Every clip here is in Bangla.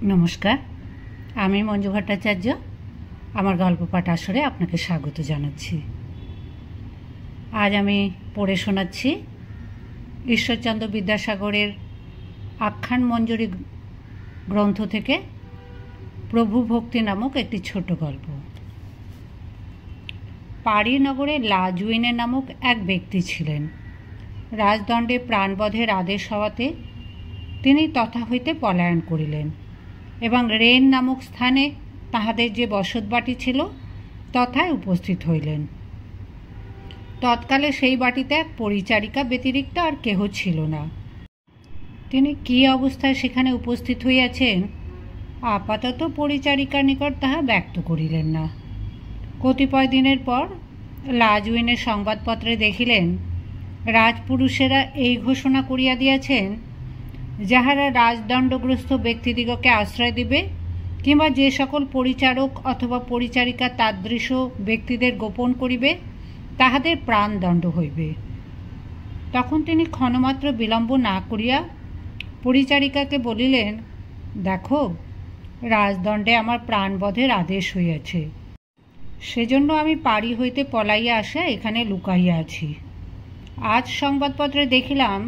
नमस्कार, आमी मंजू भट्टाचार्य। आमार गल्प पाठ आसरे आपनाके स्वागत जानाच्छि। आज आमी पढ़े शोनाच्छि ঈশ্বরচন্দ্র विद्यासागरेर आख्यान मंजरी ग्रंथ थेके प्रभु भक्ति नामक एकटी छोट गल्प। पारी नगरे लाजुइने नामक एक व्यक्ति छिलेन। राजदंडे प्राणबधेर आदेश हওয়াতে तिनि तथा हইতে पलायन करिलेन एवं रेन नामक स्थाने ताहादेर जे बसतबाटी छिलो तथाय उपस्थित हইলেন। तत्काले सेई बाटीते एक परिचारिका व्यतिरिक्त आर केह छिलो ना। तिनि कि अवस्थाय सेखाने उपस्थित हইয়াছেন आपातत परिचारिकार निकट ताहा व्यक्त करिलेन ना। कतिपय दिनेर पर लाजुइने संबादपत्रे देखिलेन राजपुरुषेरा এই घोषणा करिया दियाছেন, যাহারা রাজদণ্ডগ্রস্ত ব্যক্তিদিগকে আশ্রয় দিবে কিংবা যে সকল পরিচারক অথবা পরিচারিকা তাদৃশ ব্যক্তিদের গোপন করিবে তাহাদের প্রাণদণ্ড হইবে। তখন তিনি ক্ষণমাত্র বিলম্ব না করিয়া পরিচারিকাকে বলিলেন, দেখো, রাজদণ্ডে আমার প্রাণবধের আদেশ হইয়াছে, সেজন্য আমি পারি হইতে পলাইয়া আসা এখানে লুকাইয়া আছি। আজ সংবাদপত্রে দেখিলাম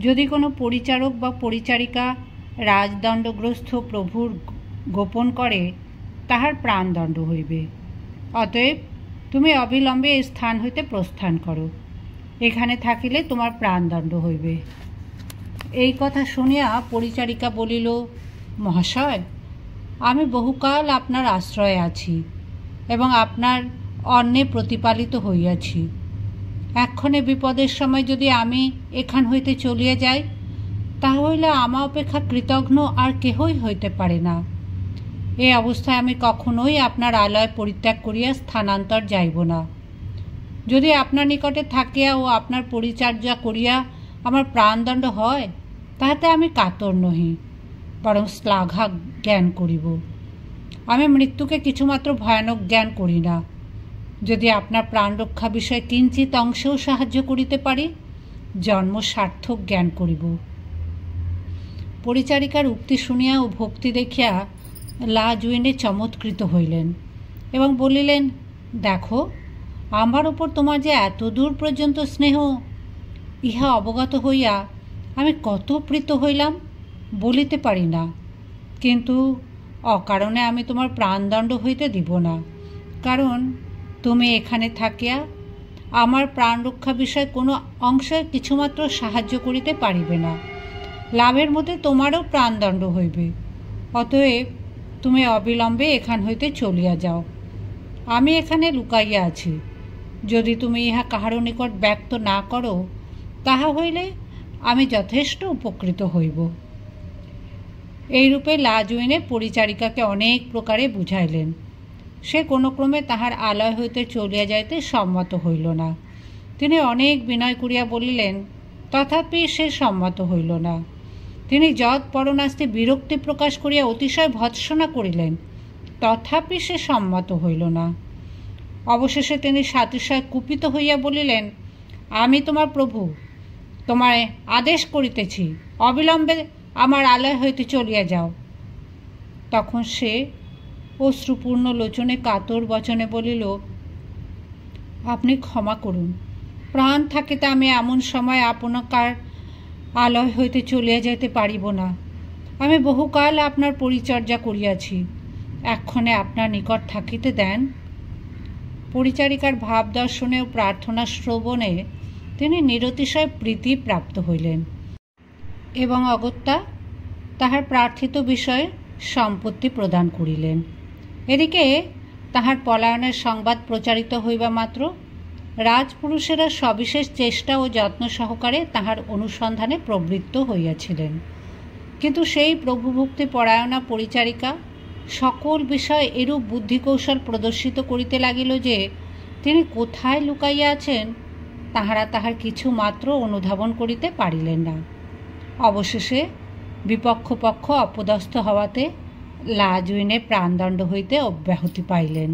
যদি কোনো পরিচারক বা পরিচারিকা রাজদণ্ডগ্রস্ত প্রভুর গোপন করে তাহার প্রাণদণ্ড হইবে। অতএব তুমি অবিলম্বে এই স্থান হইতে প্রস্থান করো, এখানে থাকিলে তোমার প্রাণদণ্ড হইবে। এই কথা শুনিয়া পরিচারিকা বলিল, মহাশয়, আমি বহুকাল আপনার আশ্রয়ে আছি এবং আপনার অন্নে প্রতিপালিত হইয়াছি। এক্ষণে বিপদের সময় যদি আমি এখান হইতে চলিয়া যাই তাহলে আমা অপেক্ষা কৃতজ্ঞ আর কেহই হইতে পারে না। এই অবস্থায় আমি কখনোই আপনার আলয় পরিত্যাগ করিয়া স্থানান্তর যাইব না। যদি আপনার নিকটে থাকিয়া ও আপনার পরিচর্যা করিয়া আমার প্রাণদণ্ড হয় তাহাতে আমি কাতর নহি, বরং শ্লাঘা জ্ঞান করিব। আমি মৃত্যুকে কিছুমাত্র ভয়ানক জ্ঞান করি না। যদি আপনার প্রাণ রক্ষা বিষয়ে কিঞ্চিত অংশেও সাহায্য করিতে পারি জন্ম সার্থক জ্ঞান করিব। পরিচারিকার উক্তি শুনিয়া ও ভক্তি দেখিয়া লাজুইনে চমৎকৃত হইলেন এবং বলিলেন, দেখো, আমার ওপর তোমার যে এত দূর পর্যন্ত স্নেহ, ইহা অবগত হইয়া আমি কত প্রীত হইলাম বলিতে পারি না। কিন্তু অকারণে আমি তোমার প্রাণদণ্ড হইতে দিব না, কারণ তুমি এখানে থাকিয়া আমার প্রাণ রক্ষা বিষয়ে কোনো অংশে কিছুমাত্র সাহায্য করিতে পারিবে না। লাভের মধ্যে তোমারও প্রাণদণ্ড হইবে। অতএব তুমি অবিলম্বে এখান হইতে চলিয়া যাও। আমি এখানে লুকাইয়া আছি। যদি তুমি ইহা কাহারও নিকট ব্যক্ত না করো তাহা হইলে আমি যথেষ্ট উপকৃত হইব। এইরূপে লাজুইনে পরিচারিকাকে অনেক প্রকারে বুঝাইলেন। সে কোনো ক্রমে তাহার আলয় হইতে চলিয়া যাইতে সম্মত হইল না। তিনি অনেক বিনয় করিয়া বলিলেন, তথাপি সে সম্মত হইল না। তিনি যৎ পরনাস্তে বিরক্তি প্রকাশ করিয়া অতিশয় ভৎসনা করিলেন, তথাপি সে সম্মত হইল না। অবশেষে তিনি সাতিশয় কুপিত হইয়া বলিলেন, আমি তোমার প্রভু, তোমায় আদেশ করিতেছি, অবিলম্বে আমার আলয় হইতে চলিয়া যাও। তখন সে অশ্রুপূর্ণ লোচনে কাতর বচনে বলিল, আপনি ক্ষমা করুন, প্রাণ থাকিতে আমি এমন সময় আপনার আলয় হইতে চলিয়া যাইতে পারিব না। আমি বহুকাল আপনার পরিচর্যা করিয়াছি, এক্ষণে আপনার নিকট থাকিতে দেন। পরিচারিকার ভাব দর্শনে ও প্রার্থনা শ্রবণে তিনি নিরতিশয় প্রীতি প্রাপ্ত হইলেন এবং অগত্যা তাহার প্রার্থিত বিষয়ে সম্পত্তি প্রদান করিলেন। এদিকে তাহার পলায়নের সংবাদ প্রচারিত হইবা মাত্র রাজপুরুষেরা সবিশেষ চেষ্টা ও যত্ন সহকারে তাহার অনুসন্ধানে প্রবৃত্ত হইয়াছিলেন। কিন্তু সেই প্রভুভক্তি পরায়ণা পরিচারিকা সকল বিষয়ে এরূপ বুদ্ধিকৌশল প্রদর্শিত করিতে লাগিল যে তিনি কোথায় লুকাইয়া আছেন তাহারা তাহার কিছু মাত্র অনুধাবন করিতে পারিলেন না। অবশেষে বিপক্ষ পক্ষ অপদস্থ হওয়াতে লাজুইনে প্রাণদণ্ড হইতে অব্যাহতি পাইলেন।